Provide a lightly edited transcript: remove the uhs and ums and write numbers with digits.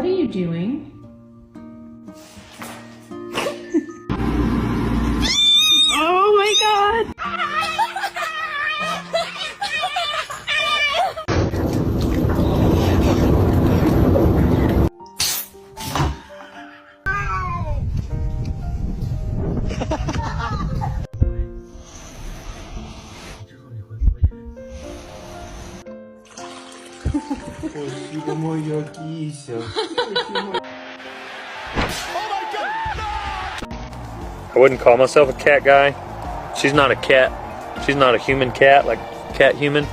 What are you doing? Oh my god! I wouldn't call myself a cat guy. She's not a cat. She's not a human cat, like cat human.